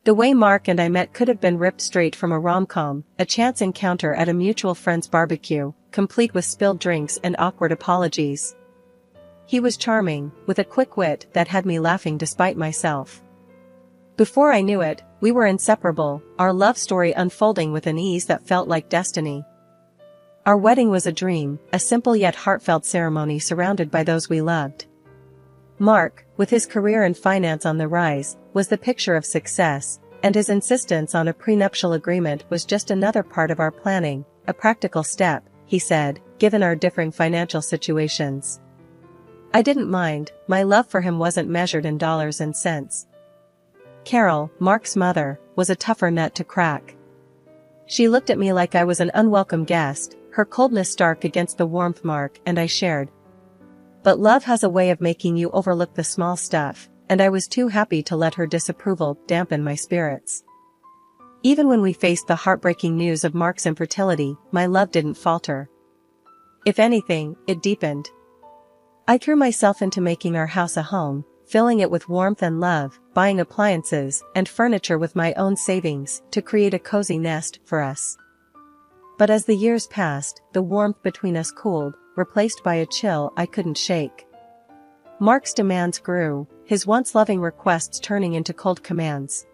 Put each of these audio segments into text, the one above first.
The way Mark and I met could have been ripped straight from a rom-com, a chance encounter at a mutual friend's barbecue, complete with spilled drinks and awkward apologies. He was charming, with a quick wit that had me laughing despite myself. Before I knew it, we were inseparable, our love story unfolding with an ease that felt like destiny. Our wedding was a dream, a simple yet heartfelt ceremony surrounded by those we loved. Mark, with his career and finance on the rise, was the picture of success, and his insistence on a prenuptial agreement was just another part of our planning, a practical step, he said, given our differing financial situations. I didn't mind, my love for him wasn't measured in dollars and cents. Carol, Mark's mother, was a tougher nut to crack. She looked at me like I was an unwelcome guest, her coldness stark against the warmth Mark and I shared. But love has a way of making you overlook the small stuff, and I was too happy to let her disapproval dampen my spirits. Even when we faced the heartbreaking news of Mark's infertility, my love didn't falter. If anything, it deepened. I threw myself into making our house a home, filling it with warmth and love, buying appliances and furniture with my own savings to create a cozy nest for us. But as the years passed, the warmth between us cooled, replaced by a chill I couldn't shake. Mark's demands grew, his once loving requests turning into cold commands.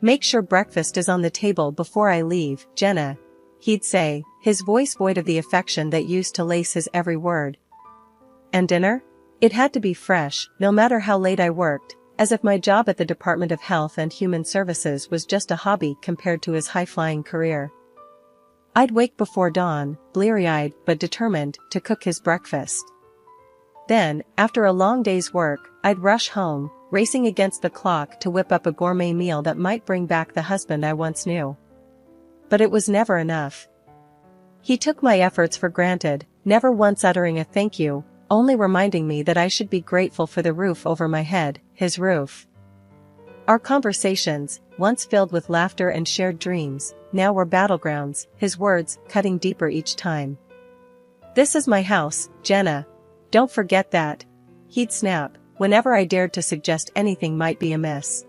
"Make sure breakfast is on the table before I leave, Jenna," he'd say, his voice void of the affection that used to lace his every word. And dinner? It had to be fresh, no matter how late I worked, as if my job at the Department of Health and Human Services was just a hobby compared to his high-flying career. I'd wake before dawn, bleary-eyed but determined to cook his breakfast. Then, after a long day's work, I'd rush home, racing against the clock to whip up a gourmet meal that might bring back the husband I once knew. But it was never enough. He took my efforts for granted, never once uttering a thank you, only reminding me that I should be grateful for the roof over my head, his roof. Our conversations, once filled with laughter and shared dreams, now were battlegrounds, his words cutting deeper each time. "This is my house, Jenna. Don't forget that," he'd snap, whenever I dared to suggest anything might be amiss.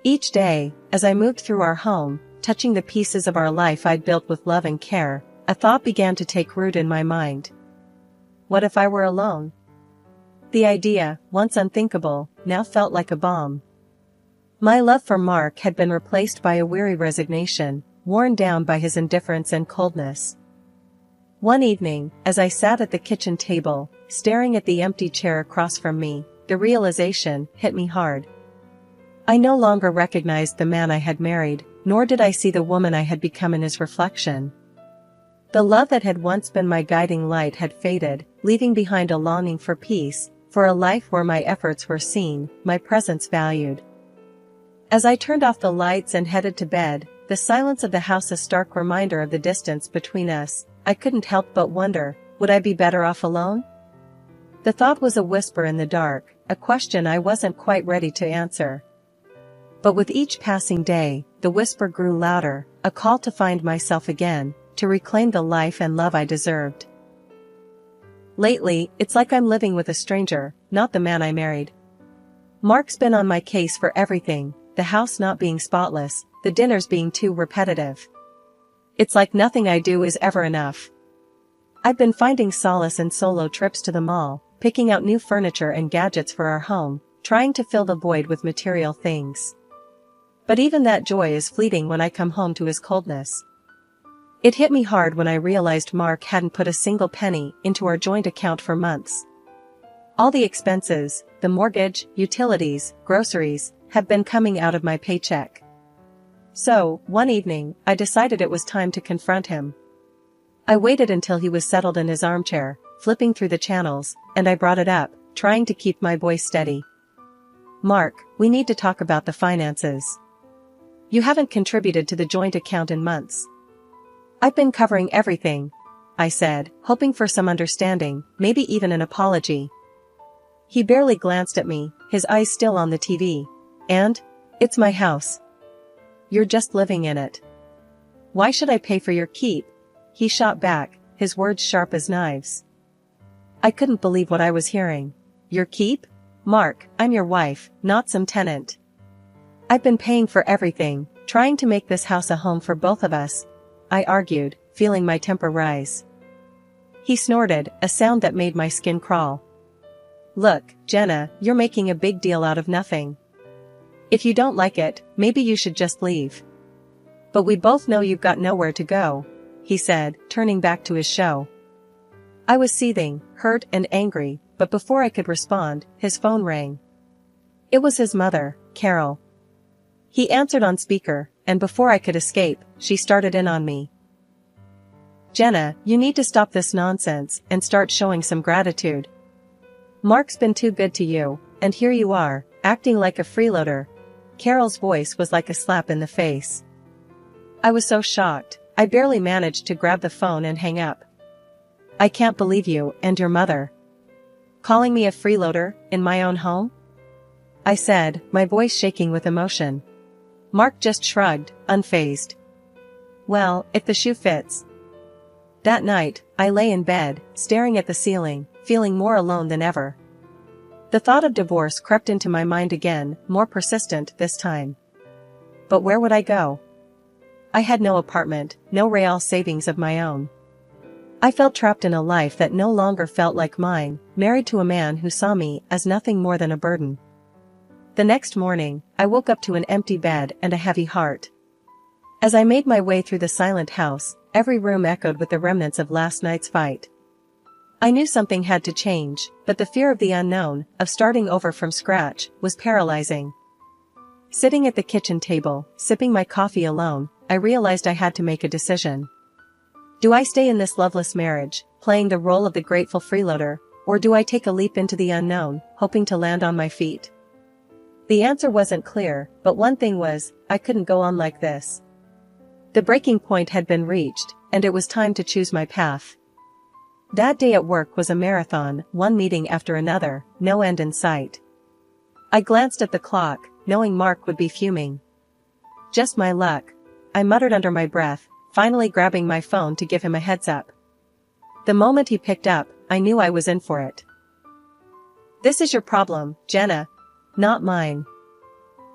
Each day, as I moved through our home, touching the pieces of our life I'd built with love and care, a thought began to take root in my mind. What if I were alone? The idea, once unthinkable, now felt like a bomb. My love for Mark had been replaced by a weary resignation, worn down by his indifference and coldness. One evening, as I sat at the kitchen table, staring at the empty chair across from me, the realization hit me hard. I no longer recognized the man I had married, nor did I see the woman I had become in his reflection. The love that had once been my guiding light had faded, leaving behind a longing for peace, for a life where my efforts were seen, my presence valued. As I turned off the lights and headed to bed, the silence of the house a stark reminder of the distance between us, I couldn't help but wonder, would I be better off alone? The thought was a whisper in the dark, a question I wasn't quite ready to answer. But with each passing day, the whisper grew louder, a call to find myself again, to reclaim the life and love I deserved. Lately, it's like I'm living with a stranger, not the man I married. Mark's been on my case for everything, the house not being spotless, the dinners being too repetitive. It's like nothing I do is ever enough. I've been finding solace in solo trips to the mall, picking out new furniture and gadgets for our home, trying to fill the void with material things. But even that joy is fleeting when I come home to his coldness. It hit me hard when I realized Mark hadn't put a single penny into our joint account for months. All the expenses, the mortgage, utilities, groceries, have been coming out of my paycheck. So, one evening, I decided it was time to confront him. I waited until he was settled in his armchair, flipping through the channels, and I brought it up, trying to keep my voice steady. "Mark, we need to talk about the finances. You haven't contributed to the joint account in months." "I've been covering everything," I said, hoping for some understanding, maybe even an apology. He barely glanced at me, his eyes still on the TV. "And? It's my house. You're just living in it. Why should I pay for your keep?" he shot back, his words sharp as knives. I couldn't believe what I was hearing. "Your keep? Mark, I'm your wife, not some tenant." I've been paying for everything, trying to make this house a home for both of us, I argued, feeling my temper rise. He snorted, a sound that made my skin crawl. Look, Jenna, you're making a big deal out of nothing. If you don't like it, maybe you should just leave. But we both know you've got nowhere to go, he said, turning back to his show. I was seething, hurt and angry, but before I could respond, his phone rang. It was his mother, Carol. He answered on speaker, and before I could escape, she started in on me. Jenna, you need to stop this nonsense and start showing some gratitude. Mark's been too good to you, and here you are, acting like a freeloader. Carol's voice was like a slap in the face. I was so shocked, I barely managed to grab the phone and hang up. I can't believe you and your mother calling me a freeloader in my own home? I said, my voice shaking with emotion. Mark just shrugged, unfazed. Well, if the shoe fits. That night, I lay in bed, staring at the ceiling, feeling more alone than ever. The thought of divorce crept into my mind again, more persistent this time. But where would I go? I had no apartment, no real savings of my own. I felt trapped in a life that no longer felt like mine, married to a man who saw me as nothing more than a burden. The next morning, I woke up to an empty bed and a heavy heart. As I made my way through the silent house, every room echoed with the remnants of last night's fight. I knew something had to change, but the fear of the unknown, of starting over from scratch, was paralyzing. Sitting at the kitchen table, sipping my coffee alone, I realized I had to make a decision. Do I stay in this loveless marriage, playing the role of the grateful freeloader, or do I take a leap into the unknown, hoping to land on my feet? The answer wasn't clear, but one thing was, I couldn't go on like this. The breaking point had been reached, and it was time to choose my path. That day at work was a marathon, one meeting after another, no end in sight. I glanced at the clock, knowing Mark would be fuming. Just my luck, I muttered under my breath, finally grabbing my phone to give him a heads up. The moment he picked up, I knew I was in for it. This is your problem, Jenna. Not mine.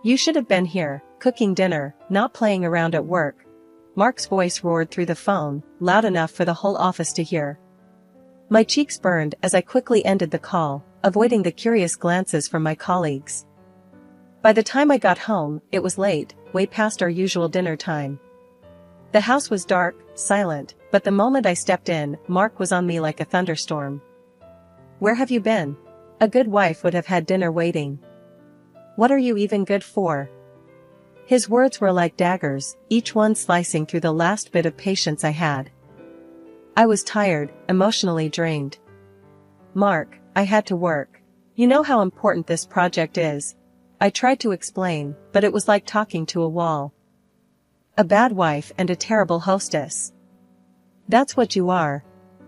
You should have been here, cooking dinner, not playing around at work. Mark's voice roared through the phone, loud enough for the whole office to hear. My cheeks burned as I quickly ended the call, avoiding the curious glances from my colleagues. By the time I got home, it was late, way past our usual dinner time. The house was dark, silent, but the moment I stepped in, Mark was on me like a thunderstorm. Where have you been? A good wife would have had dinner waiting. What are you even good for? His words were like daggers, each one slicing through the last bit of patience I had. I was tired, emotionally drained. Mark, I had to work. You know how important this project is. I tried to explain, but it was like talking to a wall. A bad wife and a terrible hostess. That's what you are.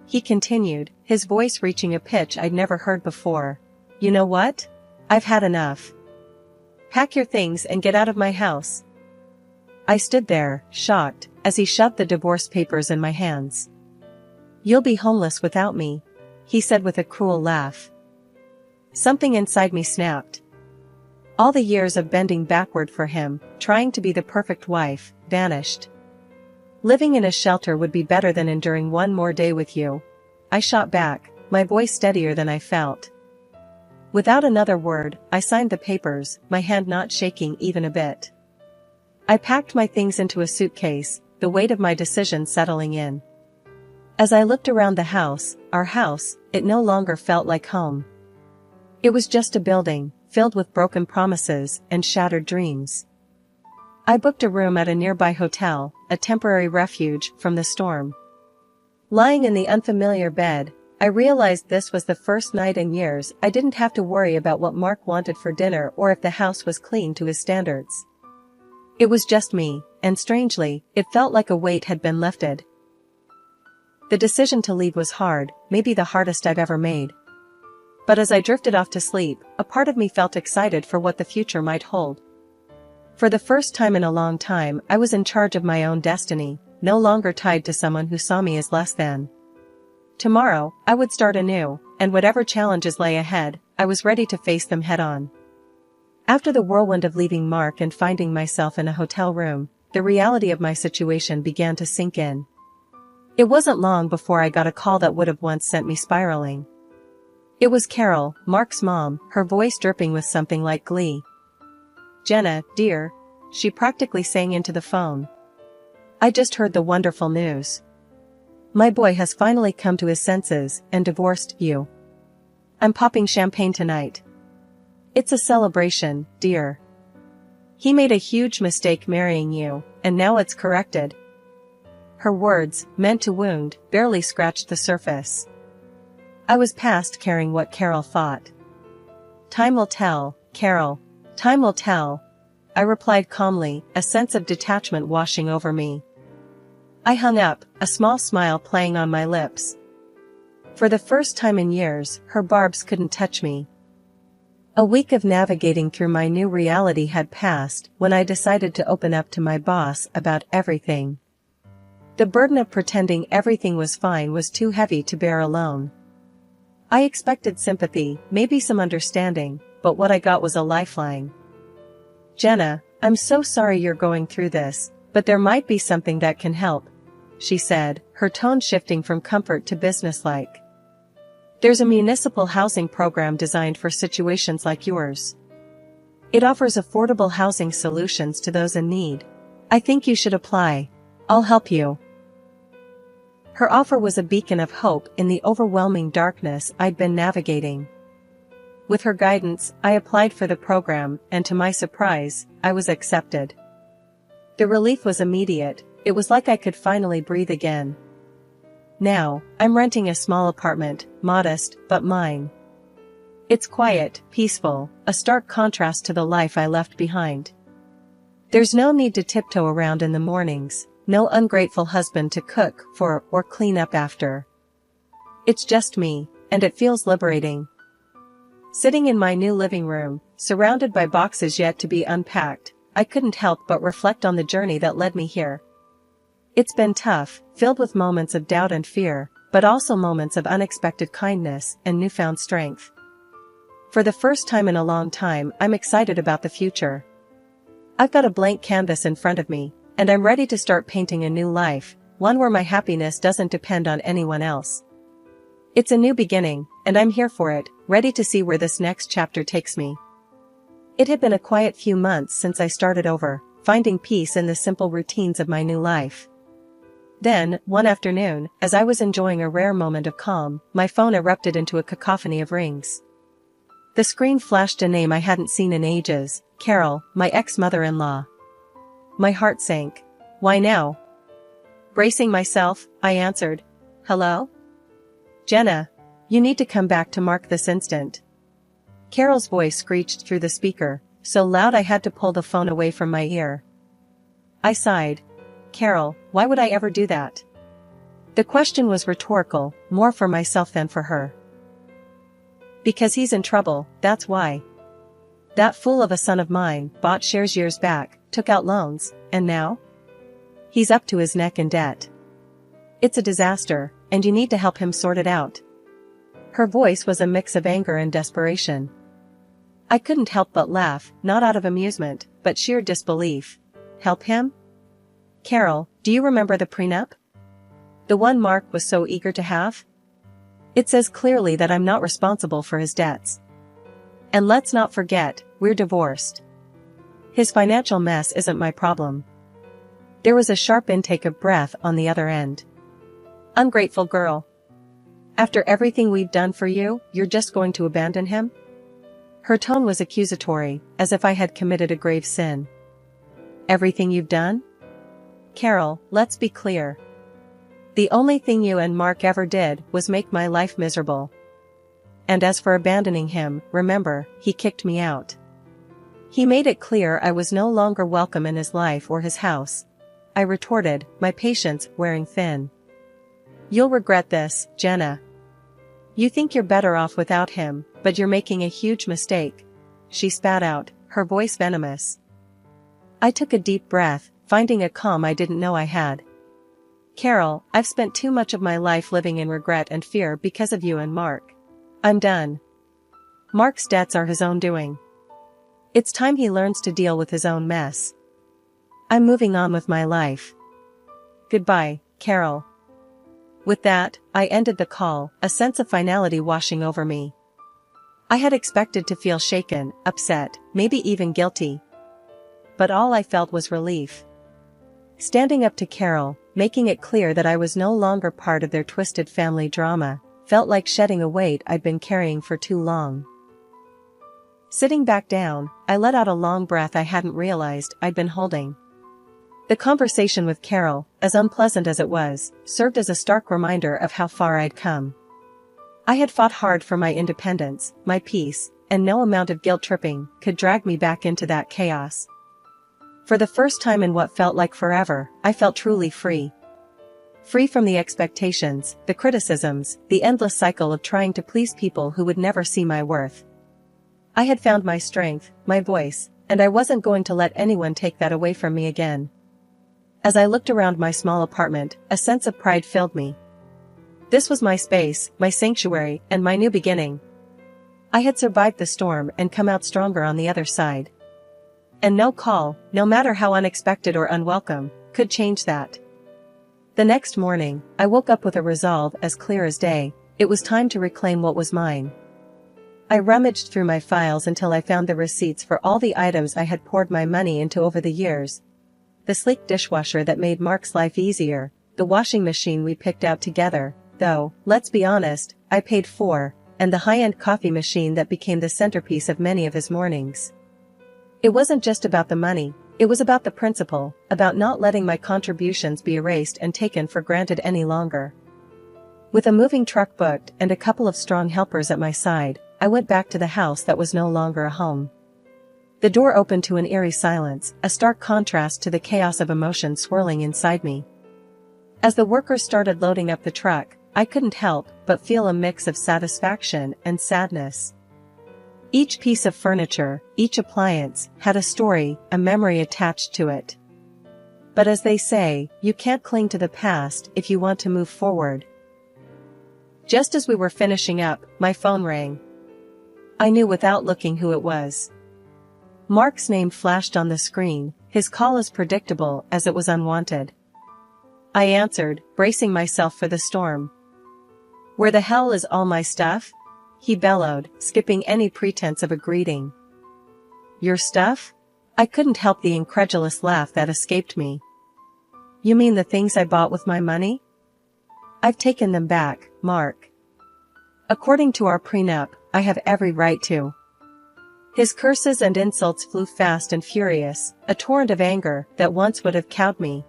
He continued, his voice reaching a pitch I'd never heard before. You know what? I've had enough. Pack your things and get out of my house. I stood there, shocked, as he shoved the divorce papers in my hands. You'll be homeless without me, he said with a cruel laugh. Something inside me snapped. All the years of bending backward for him, trying to be the perfect wife, vanished. Living in a shelter would be better than enduring one more day with you. I shot back, my voice steadier than I felt. Without another word, I signed the papers, my hand not shaking even a bit. I packed my things into a suitcase, the weight of my decision settling in. As I looked around the house, our house, it no longer felt like home. It was just a building, filled with broken promises and shattered dreams. I booked a room at a nearby hotel, a temporary refuge from the storm. Lying in the unfamiliar bed, I realized this was the first night in years I didn't have to worry about what Mark wanted for dinner or if the house was clean to his standards. It was just me, and strangely, it felt like a weight had been lifted. The decision to leave was hard, maybe the hardest I've ever made. But as I drifted off to sleep, a part of me felt excited for what the future might hold. For the first time in a long time, I was in charge of my own destiny, no longer tied to someone who saw me as less than. Tomorrow, I would start anew, and whatever challenges lay ahead, I was ready to face them head on. After the whirlwind of leaving Mark and finding myself in a hotel room, the reality of my situation began to sink in. It wasn't long before I got a call that would have once sent me spiraling. It was Carol, Mark's mom, her voice dripping with something like glee. "Jenna, dear," she practically sang into the phone. "I just heard the wonderful news. My boy has finally come to his senses and divorced you. I'm popping champagne tonight. It's a celebration, dear. He made a huge mistake marrying you, and now it's corrected." Her words, meant to wound, barely scratched the surface. I was past caring what Carol thought. "Time will tell, Carol. Time will tell," I replied calmly, a sense of detachment washing over me. I hung up, a small smile playing on my lips. For the first time in years, her barbs couldn't touch me. A week of navigating through my new reality had passed when I decided to open up to my boss about everything. The burden of pretending everything was fine was too heavy to bear alone. I expected sympathy, maybe some understanding, but what I got was a lifeline. "Jenna, I'm so sorry you're going through this, but there might be something that can help," she said, her tone shifting from comfort to businesslike. "There's a municipal housing program designed for situations like yours. It offers affordable housing solutions to those in need. I think you should apply. I'll help you." Her offer was a beacon of hope in the overwhelming darkness I'd been navigating. With her guidance, I applied for the program, and to my surprise, I was accepted. The relief was immediate. It was like I could finally breathe again. Now, I'm renting a small apartment, modest, but mine. It's quiet, peaceful, a stark contrast to the life I left behind. There's no need to tiptoe around in the mornings, no ungrateful husband to cook for or clean up after. It's just me, and it feels liberating. Sitting in my new living room, surrounded by boxes yet to be unpacked, I couldn't help but reflect on the journey that led me here. It's been tough, filled with moments of doubt and fear, but also moments of unexpected kindness and newfound strength. For the first time in a long time, I'm excited about the future. I've got a blank canvas in front of me, and I'm ready to start painting a new life, one where my happiness doesn't depend on anyone else. It's a new beginning, and I'm here for it, ready to see where this next chapter takes me. It had been a quiet few months since I started over, finding peace in the simple routines of my new life. Then, one afternoon, as I was enjoying a rare moment of calm, my phone erupted into a cacophony of rings. The screen flashed a name I hadn't seen in ages, Carol, my ex-mother-in-law. My heart sank. "Why now?" Bracing myself, I answered, "Hello? Jenna, you need to come back to Mark this instant." Carol's voice screeched through the speaker, so loud I had to pull the phone away from my ear. I sighed. "Carol, why would I ever do that?" The question was rhetorical, more for myself than for her. "Because he's in trouble, that's why. That fool of a son of mine bought shares years back, took out loans, and now? He's up to his neck in debt. It's a disaster, and you need to help him sort it out." Her voice was a mix of anger and desperation. I couldn't help but laugh, not out of amusement, but sheer disbelief. Help him? "Carol, do you remember the prenup? The one Mark was so eager to have? It says clearly that I'm not responsible for his debts. And let's not forget, we're divorced. His financial mess isn't my problem." There was a sharp intake of breath on the other end. "Ungrateful girl. After everything we've done for you, you're just going to abandon him?" Her tone was accusatory, as if I had committed a grave sin. "Everything you've done?" "Carol, let's be clear. The only thing you and Mark ever did was make my life miserable. And as for abandoning him, remember, he kicked me out. He made it clear I was no longer welcome in his life or his house," I retorted, my patience wearing thin. "You'll regret this, Jenna. You think you're better off without him, but you're making a huge mistake," she spat out, her voice venomous. I took a deep breath, finding a calm I didn't know I had. "Carol, I've spent too much of my life living in regret and fear because of you and Mark. I'm done. Mark's debts are his own doing. It's time he learns to deal with his own mess. I'm moving on with my life. Goodbye, Carol. With that, I ended the call, a sense of finality washing over me. I had expected to feel shaken, upset, maybe even guilty. But all I felt was relief. Standing up to Carol, making it clear that I was no longer part of their twisted family drama, felt like shedding a weight I'd been carrying for too long. Sitting back down, I let out a long breath I hadn't realized I'd been holding. The conversation with Carol, as unpleasant as it was, served as a stark reminder of how far I'd come. I had fought hard for my independence, my peace, and no amount of guilt-tripping could drag me back into that chaos. For the first time in what felt like forever, I felt truly free. Free from the expectations, the criticisms, the endless cycle of trying to please people who would never see my worth. I had found my strength, my voice, and I wasn't going to let anyone take that away from me again. As I looked around my small apartment, a sense of pride filled me. This was my space, my sanctuary, and my new beginning. I had survived the storm and come out stronger on the other side. And no call, no matter how unexpected or unwelcome, could change that. The next morning, I woke up with a resolve as clear as day. It was time to reclaim what was mine. I rummaged through my files until I found the receipts for all the items I had poured my money into over the years. The sleek dishwasher that made Mark's life easier, the washing machine we picked out together, though, let's be honest, I paid for, and the high-end coffee machine that became the centerpiece of many of his mornings. It wasn't just about the money, it was about the principle, about not letting my contributions be erased and taken for granted any longer. With a moving truck booked and a couple of strong helpers at my side, I went back to the house that was no longer a home. The door opened to an eerie silence, a stark contrast to the chaos of emotion swirling inside me. As the workers started loading up the truck, I couldn't help but feel a mix of satisfaction and sadness. Each piece of furniture, each appliance, had a story, a memory attached to it. But as they say, you can't cling to the past if you want to move forward. Just as we were finishing up, my phone rang. I knew without looking who it was. Mark's name flashed on the screen, his call as predictable as it was unwanted. I answered, bracing myself for the storm. "Where the hell is all my stuff?" he bellowed, skipping any pretense of a greeting. "Your stuff?" I couldn't help the incredulous laugh that escaped me. "You mean the things I bought with my money?" "I've taken them back, Mark. According to our prenup, I have every right to." His curses and insults flew fast and furious, a torrent of anger that once would have cowed me.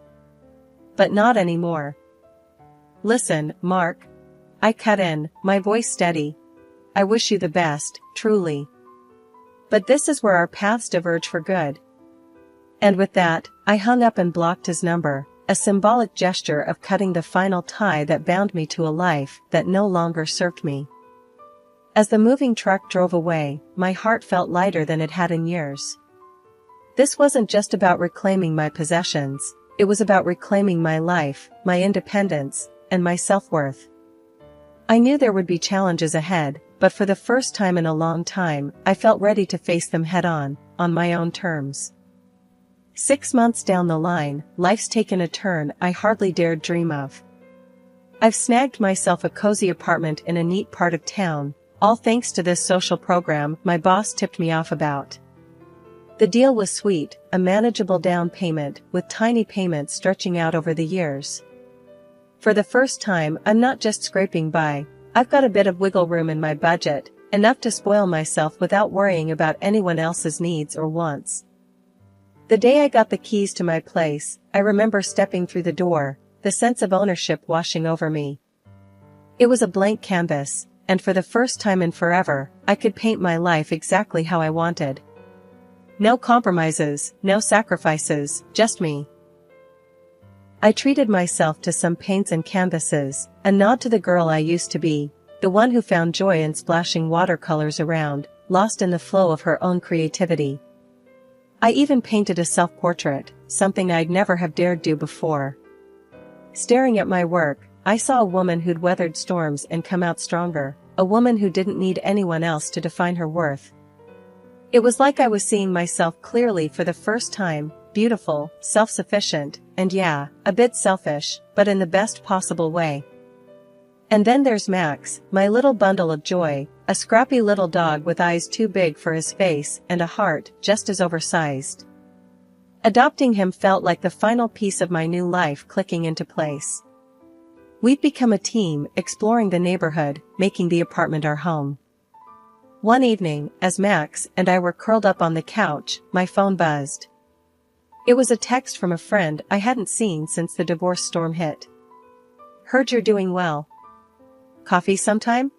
But not anymore. "Listen, Mark," I cut in, my voice steady. "I wish you the best, truly. But this is where our paths diverge for good." And with that, I hung up and blocked his number, a symbolic gesture of cutting the final tie that bound me to a life that no longer served me. As the moving truck drove away, my heart felt lighter than it had in years. This wasn't just about reclaiming my possessions, it was about reclaiming my life, my independence, and my self-worth. I knew there would be challenges ahead, but for the first time in a long time, I felt ready to face them head-on, on my own terms. 6 months down the line, life's taken a turn I hardly dared dream of. I've snagged myself a cozy apartment in a neat part of town, all thanks to this social program my boss tipped me off about. The deal was sweet, a manageable down payment with tiny payments stretching out over the years. For the first time, I'm not just scraping by, I've got a bit of wiggle room in my budget, enough to spoil myself without worrying about anyone else's needs or wants. The day I got the keys to my place, I remember stepping through the door, the sense of ownership washing over me. It was a blank canvas, and for the first time in forever, I could paint my life exactly how I wanted. No compromises, no sacrifices, just me. I treated myself to some paints and canvases, a nod to the girl I used to be, the one who found joy in splashing watercolors around, lost in the flow of her own creativity. I even painted a self-portrait, something I'd never have dared do before. Staring at my work, I saw a woman who'd weathered storms and come out stronger, a woman who didn't need anyone else to define her worth. It was like I was seeing myself clearly for the first time, beautiful, self-sufficient, and yeah, a bit selfish, but in the best possible way. And then there's Max, my little bundle of joy, a scrappy little dog with eyes too big for his face and a heart just as oversized. Adopting him felt like the final piece of my new life clicking into place. We'd become a team, exploring the neighborhood, making the apartment our home. One evening, as Max and I were curled up on the couch, my phone buzzed. It was a text from a friend I hadn't seen since the divorce storm hit. "Heard you're doing well. Coffee sometime?"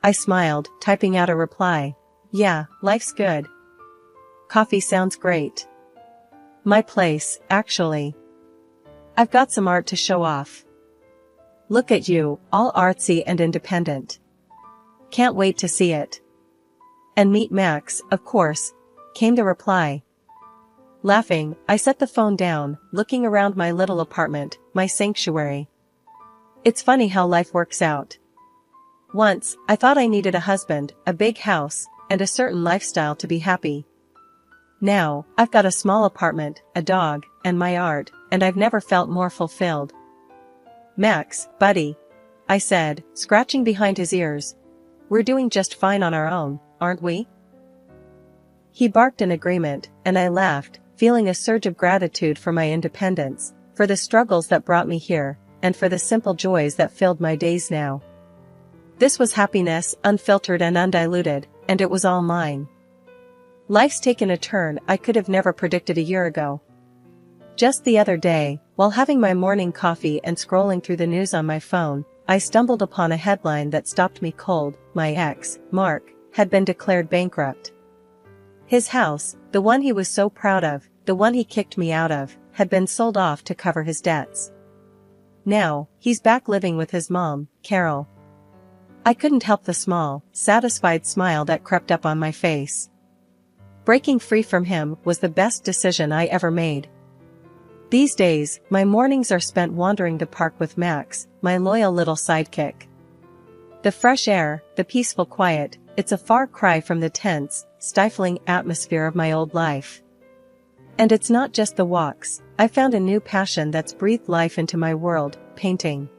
I smiled, typing out a reply. "Yeah, life's good. Coffee sounds great. My place, actually. I've got some art to show off. Look at you, all artsy and independent. Can't wait to see it. And meet Max, of course," came the reply. Laughing, I set the phone down, looking around my little apartment, my sanctuary. It's funny how life works out. Once, I thought I needed a husband, a big house, and a certain lifestyle to be happy. Now, I've got a small apartment, a dog, and my art, and I've never felt more fulfilled. "Max, buddy," I said, scratching behind his ears. "We're doing just fine on our own, aren't we?" He barked in agreement, and I laughed, feeling a surge of gratitude for my independence, for the struggles that brought me here, and for the simple joys that filled my days now. This was happiness, unfiltered and undiluted, and it was all mine. Life's taken a turn I could have never predicted a year ago. Just the other day, while having my morning coffee and scrolling through the news on my phone, I stumbled upon a headline that stopped me cold. My ex, Mark, had been declared bankrupt. His house, the one he was so proud of, the one he kicked me out of, had been sold off to cover his debts. Now, he's back living with his mom, Carol. I couldn't help the small, satisfied smile that crept up on my face. Breaking free from him was the best decision I ever made. These days, my mornings are spent wandering the park with Max, my loyal little sidekick. The fresh air, the peaceful quiet, it's a far cry from the tense, stifling atmosphere of my old life. And it's not just the walks, I found a new passion that's breathed life into my world, painting.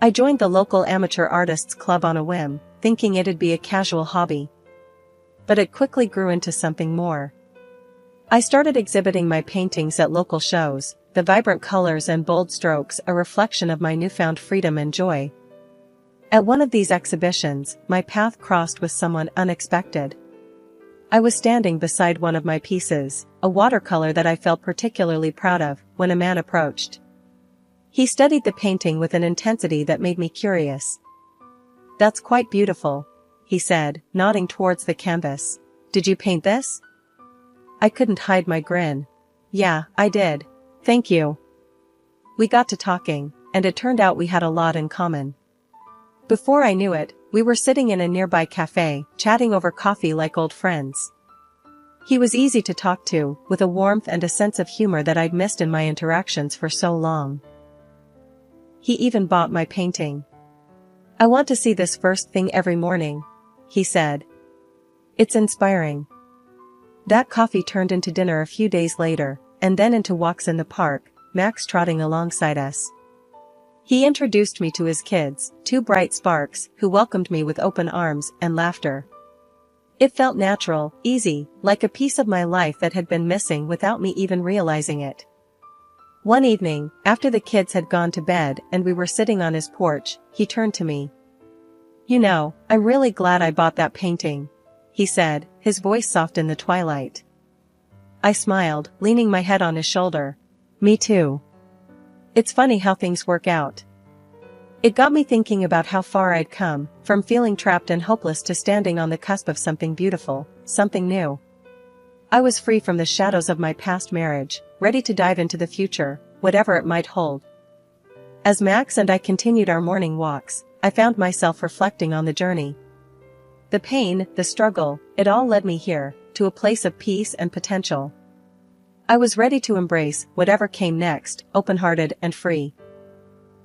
I joined the local amateur artists club on a whim, thinking it'd be a casual hobby. But it quickly grew into something more. I started exhibiting my paintings at local shows, the vibrant colors and bold strokes a reflection of my newfound freedom and joy. At one of these exhibitions, my path crossed with someone unexpected. I was standing beside one of my pieces, a watercolor that I felt particularly proud of, when a man approached. He studied the painting with an intensity that made me curious. "That's quite beautiful," he said, nodding towards the canvas. "Did you paint this?" I couldn't hide my grin. "Yeah, I did. Thank you." We got to talking, and it turned out we had a lot in common. Before I knew it, we were sitting in a nearby cafe, chatting over coffee like old friends. He was easy to talk to, with a warmth and a sense of humor that I'd missed in my interactions for so long. He even bought my painting. "I want to see this first thing every morning," he said. "It's inspiring." That coffee turned into dinner a few days later, and then into walks in the park, Max trotting alongside us. He introduced me to his kids, two bright sparks, who welcomed me with open arms and laughter. It felt natural, easy, like a piece of my life that had been missing without me even realizing it. One evening, after the kids had gone to bed and we were sitting on his porch, he turned to me. "You know, I'm really glad I bought that painting," he said, his voice soft in the twilight. I smiled, leaning my head on his shoulder. "Me too. It's funny how things work out." It got me thinking about how far I'd come, from feeling trapped and hopeless to standing on the cusp of something beautiful, something new. I was free from the shadows of my past marriage, ready to dive into the future, whatever it might hold. As Max and I continued our morning walks, I found myself reflecting on the journey. The pain, the struggle, it all led me here, to a place of peace and potential. I was ready to embrace whatever came next, open-hearted and free.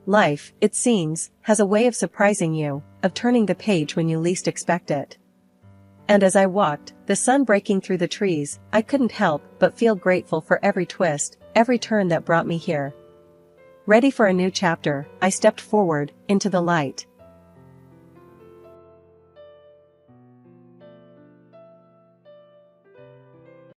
Life, it seems, has a way of surprising you, of turning the page when you least expect it. And as I walked, the sun breaking through the trees, I couldn't help but feel grateful for every twist, every turn that brought me here. Ready for a new chapter, I stepped forward, into the light.